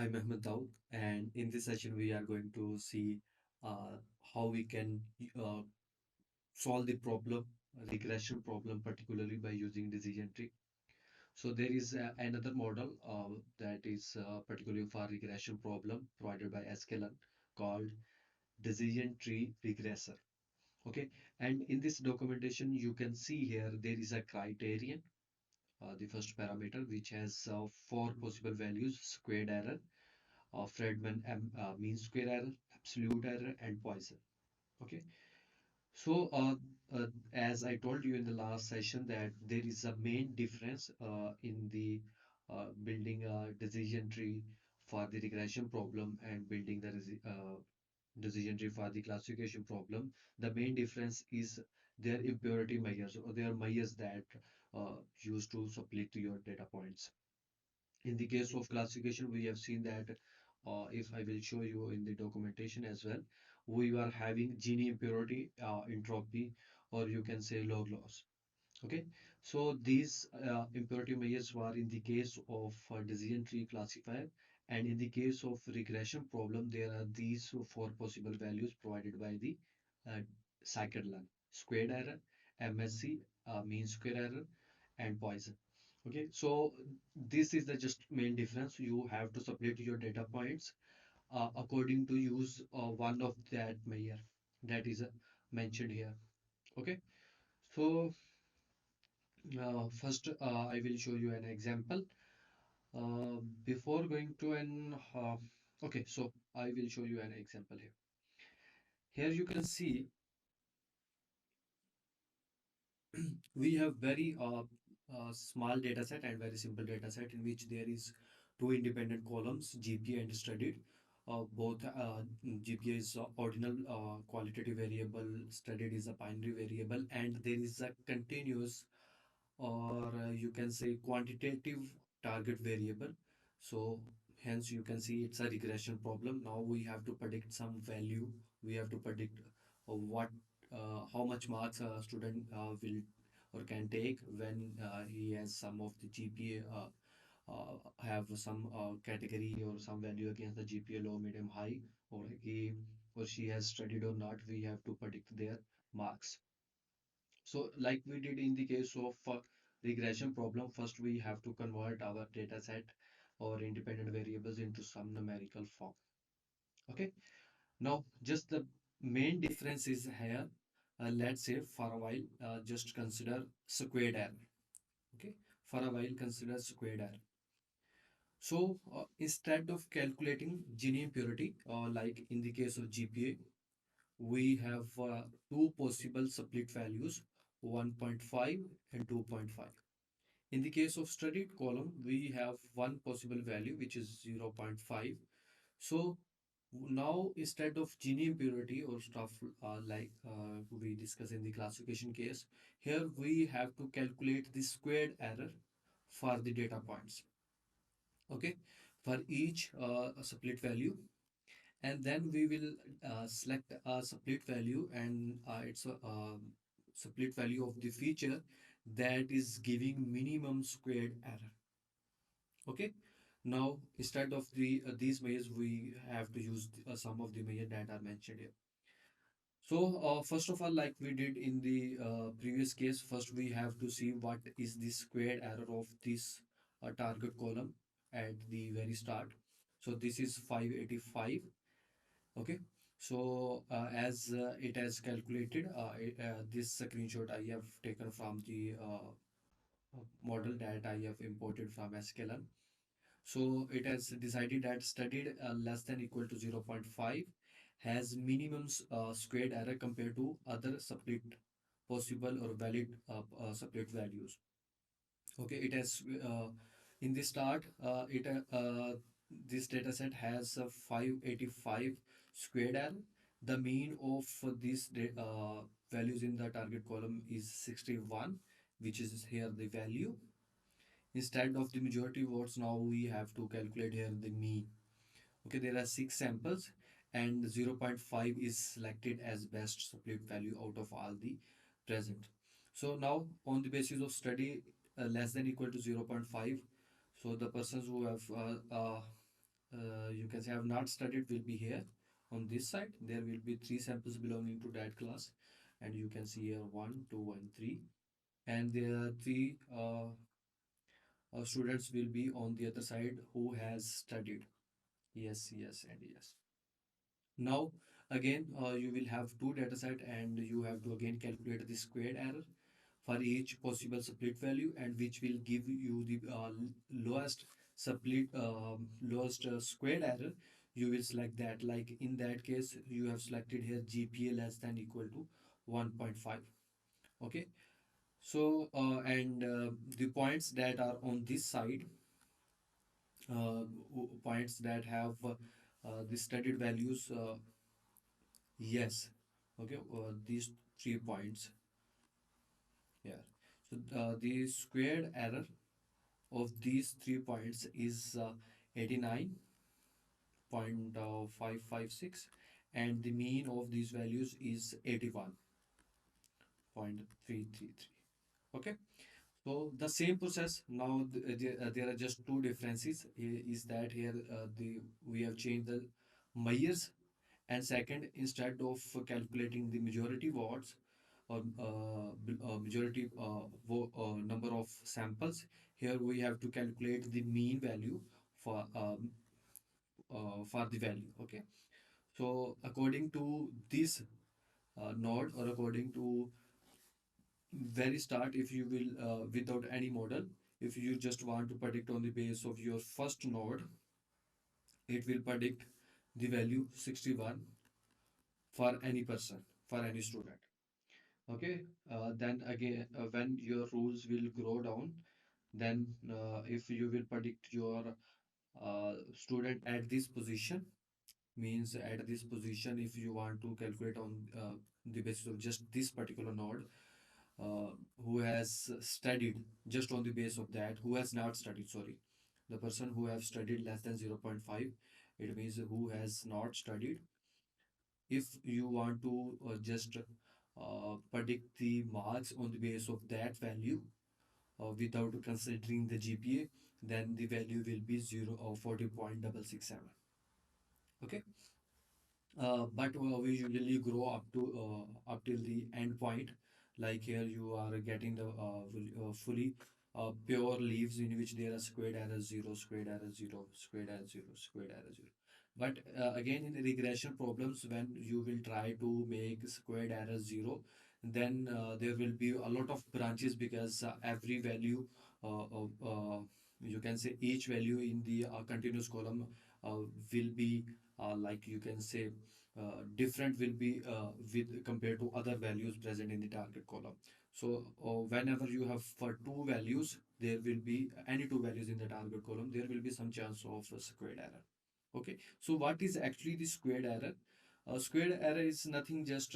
I'm Ahmed Daud, and in this session, we are going to see uh, how we can uh, solve the problem, regression problem, particularly by using decision tree. So there is another model that is particularly for regression problem provided by sklearn called decision tree regressor. Okay, and in this documentation, you can see here there is a criterion, the first parameter, which has four possible values: squared error, Friedman mean square error, absolute error, and Poisson. Okay, so as I told you in the last session, that there is a main difference in the building a decision tree for the regression problem and building the decision tree for the classification problem. The main difference is their impurity measures, or their measures that used to split your data points. In the case of classification, we have seen that if I will show you in the documentation as well, we are having Gini impurity, entropy, or you can say log loss. Okay, so these impurity measures were in the case of decision tree classifier, and in the case of regression problem, there are these four possible values provided by the uh, scikit-learn: squared error, MSC, mean square error, and Poisson. Okay, so this is the just main difference. You have to split your data points according to use one of that measure that is mentioned here. Okay, so first I will show you an example. Before going to an okay, so I will show you an example here. Here you can see we have very small data set and very simple data set in which there is two independent columns, GPA and studied. Both GPA is ordinal qualitative variable, studied is a binary variable, and there is a continuous, or you can say quantitative target variable. So hence you can see it's a regression problem. Now we have to predict some value. We have to predict what how much marks a student will or can take when he has some of the GPA have some category or some value against the GPA low, medium, high, or he or she has studied or not. We have to predict their marks. So, like we did in the case of regression problem, first we have to convert our data set or independent variables into some numerical form. Okay. Now, just the main difference is here. Let's say for a while, just consider squared error. Okay. For a while, consider squared error. So, instead of calculating Gini impurity, like in the case of GPA, we have two possible split values, 1.5 and 2.5. In the case of studied column, we have one possible value which is 0.5. So now instead of Gini impurity or stuff like we discuss in the classification case, here we have to calculate the squared error for the data points. Okay, for each split value, and then we will select a split value, and it's a split value of the feature that is giving minimum squared error. Okay, now instead of these measures, we have to use some of the measures that are mentioned here. So first of all, like we did in the previous case, first we have to see what is the squared error of this target column at the very start. So this is 585. Okay, so as it has calculated, this screenshot I have taken from the model that I have imported from sklearn. So it has decided that studied less than equal to 0.5 has minimum squared error compared to other split possible or valid split values. Okay, it has in the start this data set has 585 squared error. The mean of these values in the target column is 61, which is here the value. Instead of the majority votes, now we have to calculate here the mean. Okay, there are six samples, and 0.5 is selected as best split value out of all the present. So now on the basis of study less than equal to 0.5, so the persons who have you can say have not studied will be here on this side. There will be three samples belonging to that class, and you can see here one, two, and three. And there are three students will be on the other side who has studied. Yes, yes, and yes. Now, again, you will have two data set and you have to again calculate the squared error for each possible split value, and which will give you the lowest lowest squared error. You will select that. Like in that case, you have selected here GPA less than equal to 1.5. Okay. So, and the points that are on this side, points that have the studied values, yes, okay, these 3 points here. So, the squared error of these 3 points is 89.556, and the mean of these values is 81.333. Okay. So the same process now, there are just two differences. Is that here the we have changed the Myers, and second, instead of calculating the majority watts or majority number of samples, here we have to calculate the mean value for the value. Okay, so according to this node, or according to very start, if you will without any model, if you just want to predict on the base of your first node, it will predict the value 61 for any person, for any student. Okay, then again, when your rules will grow down, then if you will predict your student at this position, means at this position, if you want to calculate on the basis of just this particular node, uh, who has studied, just on the base of that, who has not studied, sorry, the person who have studied less than 0.5, it means who has not studied. If you want to just predict the marks on the base of that value without considering the GPA, then the value will be 40.667. Okay. But we usually grow up to up till the end point. Like here, you are getting the fully pure leaves in which there are squared error zero, squared error zero, squared error zero, squared error zero. But again, in the regression problems, when you will try to make squared error zero, then there will be a lot of branches, because every value, you can say each value in the continuous column will be like you can say different will be with compared to other values present in the target column. So whenever you have for two values, there will be any two values in the target column, there will be some chance of a squared error. Okay, so what is actually the squared error? Squared error is nothing, just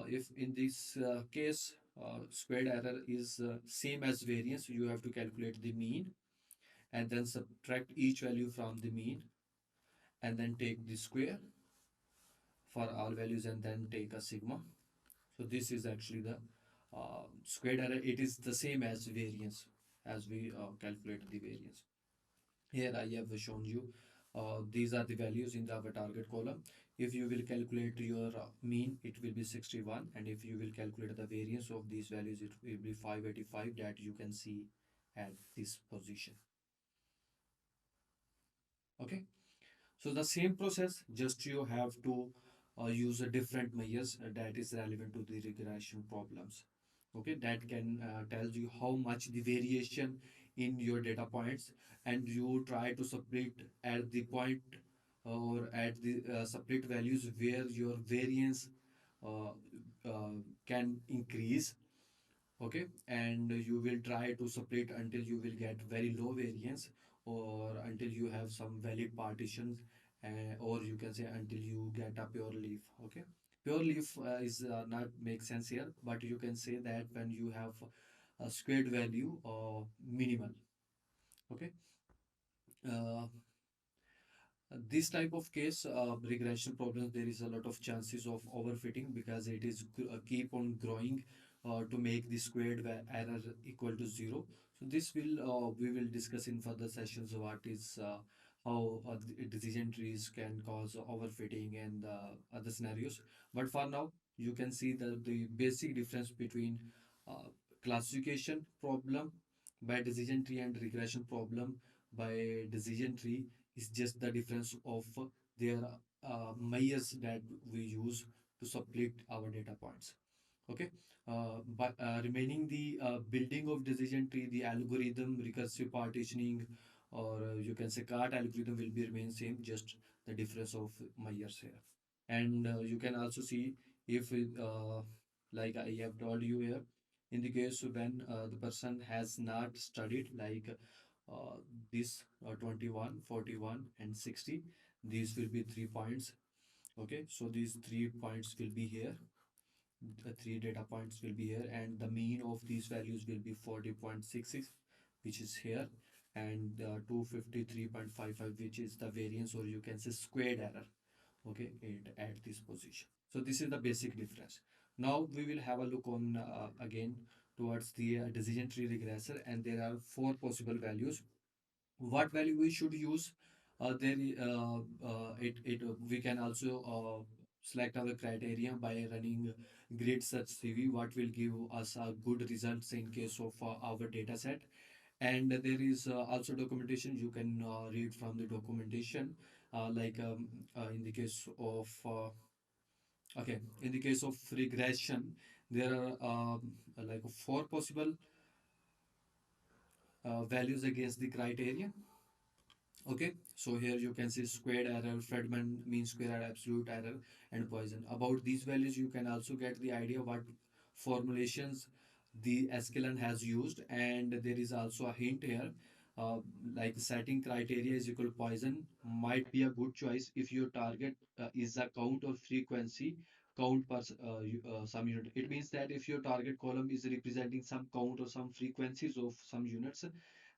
if in this case squared error is same as variance, you have to calculate the mean and then subtract each value from the mean, and then take the square for all values, and then take a sigma. So this is actually the squared error. It is the same as variance, as we calculate the variance. Here I have shown you these are the values in our target column. If you will calculate your mean, it will be 61, and if you will calculate the variance of these values, it will be 585, that you can see at this position. Okay. So the same process, just you have to use a different measures that is relevant to the regression problems. Okay, that can tell you how much the variation in your data points, and you try to split at the point or at the split values where your variance uh, can increase. Okay, and you will try to split until you will get very low variance, or until you have some valid partitions, or you can say until you get a pure leaf. Okay, pure leaf is not make sense here, but you can say that when you have a squared value minimal. Okay, uh, this type of case, regression problems, there is a lot of chances of overfitting, because it is keep on growing to make the squared error equal to zero. So this will we will discuss in further sessions what is how decision trees can cause overfitting and other scenarios. But for now, you can see the basic difference between uh, classification problem by decision tree and regression problem by decision tree is just the difference of their measures that we use to split our data points. Okay, but remaining the building of decision tree, the algorithm, recursive partitioning, or you can say CART algorithm will be remain same, just the difference of measures here. And you can also see if like I have told you here, in the case when the person has not studied like uh, this 21, 41, and 60, these will be 3 points. Okay, so these 3 points will be here, the three data points will be here, and the mean of these values will be 40.66, which is here, and 253.55, which is the variance, or you can say squared error. Okay, it at this position. So this is the basic difference. Now we will have a look on again towards the decision tree regressor, and there are four possible values. What value we should use? We can also select our criteria by running grid search CV, what will give us a good results in case of our data set. And there is also documentation, you can read from the documentation, in the case of okay, in the case of regression, there are like four possible values against the criteria. Okay, so here you can see squared error, Friedman mean square error, absolute error, and Poisson. About these values, you can also get the idea what formulations the Escalon has used, and there is also a hint here. Uh, like setting criteria is equal Poisson might be a good choice if your target is a count or frequency count per some unit. It means that if your target column is representing some count or some frequencies of some units,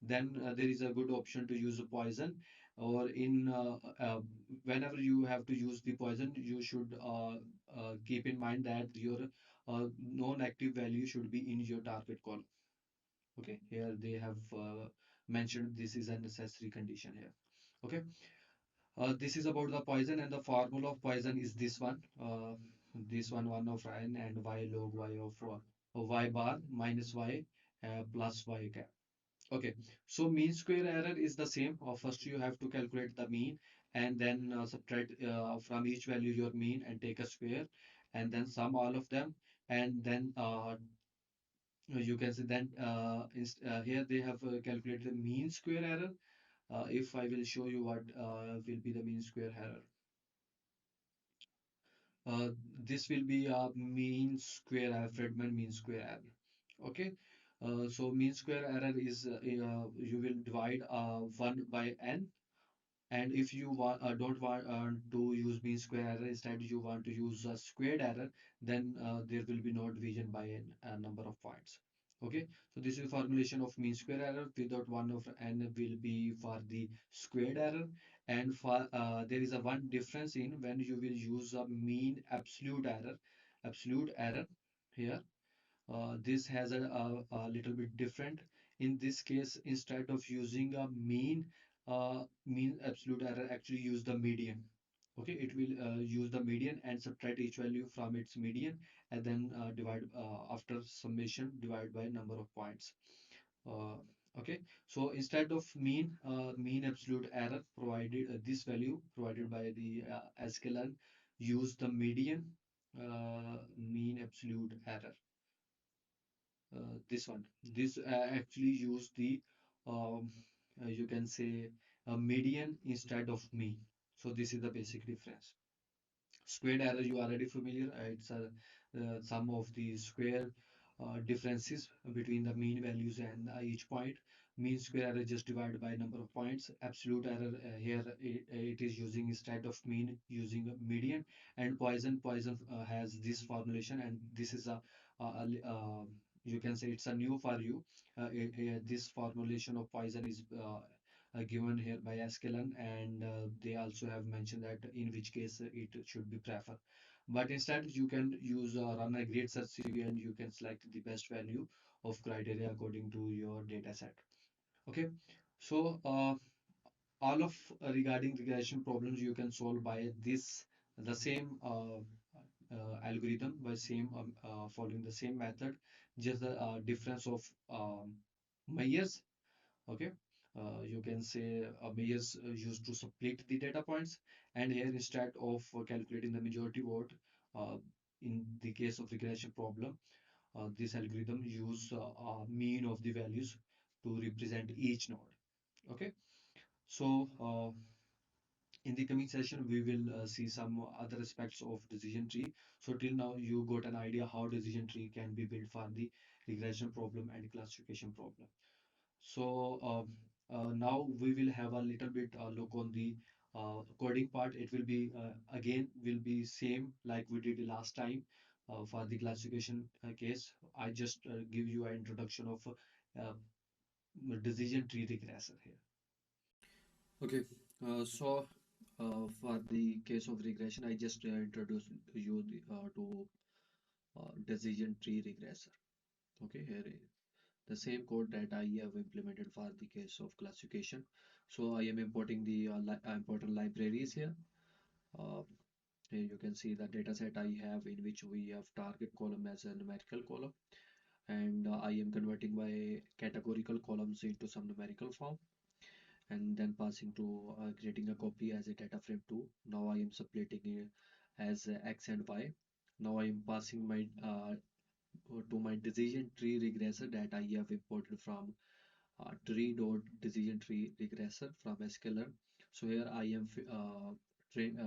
then there is a good option to use a Poisson. Or in whenever you have to use the Poisson, you should keep in mind that your non-active value should be in your target column. Okay, here they have mentioned this is a necessary condition here. Okay, this is about the Poisson, and the formula of Poisson is this one. This one of n and y log y of y bar minus y plus y cap. Okay, so mean square error is the same. First, you have to calculate the mean and then subtract from each value your mean and take a square and then sum all of them. And then you can see then here they have calculated the mean square error. If I will show you what will be the mean square error. Uh, this will be a mean square error, Friedman mean square error. Okay. So mean square error is you will divide 1 by n, and if you don't want to use mean square error, instead you want to use a squared error, then there will be no division by a number of points. Okay, so this is formulation of mean square error. Without 1 over n will be for the squared error, and for there is a one difference in when you will use a mean absolute error here. This has a little bit different. In this case, instead of using a mean absolute error, actually use the median. Okay, it will use the median and subtract each value from its median, and then divide after summation divide by number of points. Uh, okay, so instead of mean absolute error provided, this value provided by the sklearn, use the median mean absolute error. This one. This actually use the um, you can say a median instead of mean. So this is the basic difference. Squared error you are already familiar. It's a sum of the square differences between the mean values and each point. Mean square error just divided by number of points. Absolute error here it is using instead of mean using a median. And Poisson has this formulation, and this is you can say it's a new for you. This formulation of Poisson is given here by Askelon, and they also have mentioned that in which case it should be preferred. But instead, you can use run a grid search CV, and you can select the best value of criteria according to your data set. Okay, so all of regarding regression problems you can solve by this the same algorithm, by same following the same method, just the difference of measures. Okay, you can say measures used to split the data points, and here instead of calculating the majority vote, uh, in the case of regression problem, this algorithm use mean of the values to represent each node. Okay, so in the coming session we will see some other aspects of decision tree. So till now you got an idea how decision tree can be built for the regression problem and classification problem. So now we will have a little bit look on the coding part. It will be again will be same like we did last time for the classification case. I just give you an introduction of decision tree regressor here. Okay, so for the case of regression, I just introduced you to decision tree regressor. Okay, here is the same code that I have implemented for the case of classification. So I am importing the important libraries here. Uh, Here you can see the data set I have, in which we have target column as a numerical column, and I am converting my categorical columns into some numerical form, and then passing to creating a copy as a data frame 2. Now I am splitting it as x and y. Now I am passing my to my decision tree regressor that I have imported from tree.decision tree regressor from sklearn. So here I am train,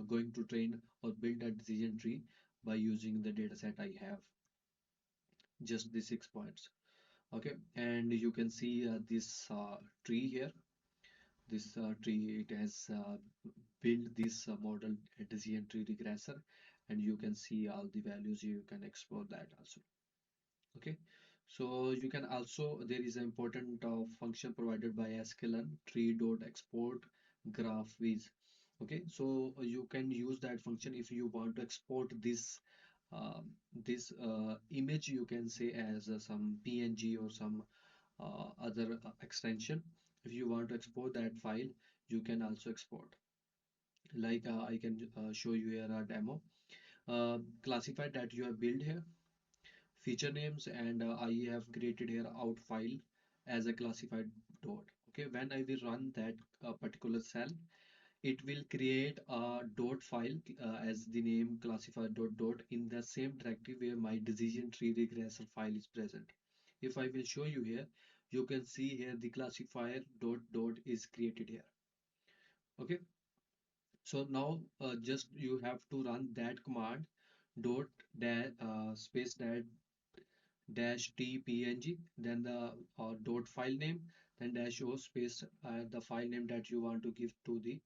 going to train or build a decision tree by using the data set I have, just the 6 points. Okay, and you can see this tree here. This tree, it has built this model decision tree regressor, and you can see all the values. You can explore that also. Okay, so you can also, there is an important function provided by sklearn tree.export graph viz. Okay, so you can use that function if you want to export this this image, you can say as some png or some other extension. If you want to export that file, you can also export. Like I can show you here a demo classified that you have built here, feature names, and I have created here out file as a classified dot. Okay, when I will run that particular cell, it will create a dot file as the name classified dot dot in the same directory where my decision tree regressor file is present. If I will show you here, you can see here the classifier dot dot is created here. Okay, so now just you have to run that command dot dash space dash tpng, then the dot file name, then dash o space the file name that you want to give to the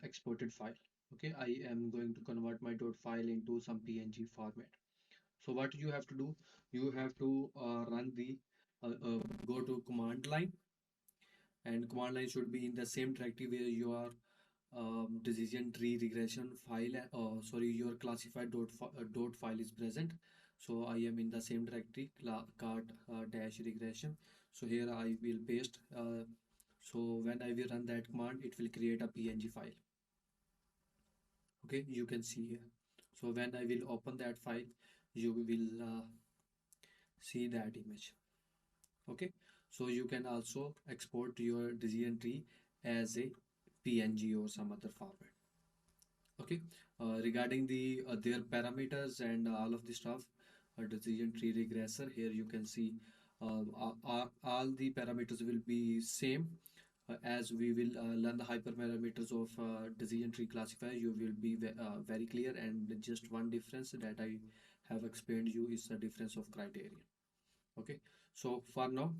exported file. Okay, I am going to convert my dot file into some png format. So what you have to do, you have to run the go to command line, and command line should be in the same directory where your decision tree regression file, sorry, your classified dot file is present. So I am in the same directory, cart dash regression. So here I will paste. So when I will run that command, it will create a png file. Okay, you can see here. So when I will open that file, you will see that image. Okay, so you can also export your decision tree as a png or some other format. Okay, regarding the their parameters and all of the stuff, decision tree regressor, here you can see all the parameters will be same. As we will learn the hyperparameters of decision tree classifier, you will be very clear, and just one difference that I have explained you is the difference of criteria. Okay, so for now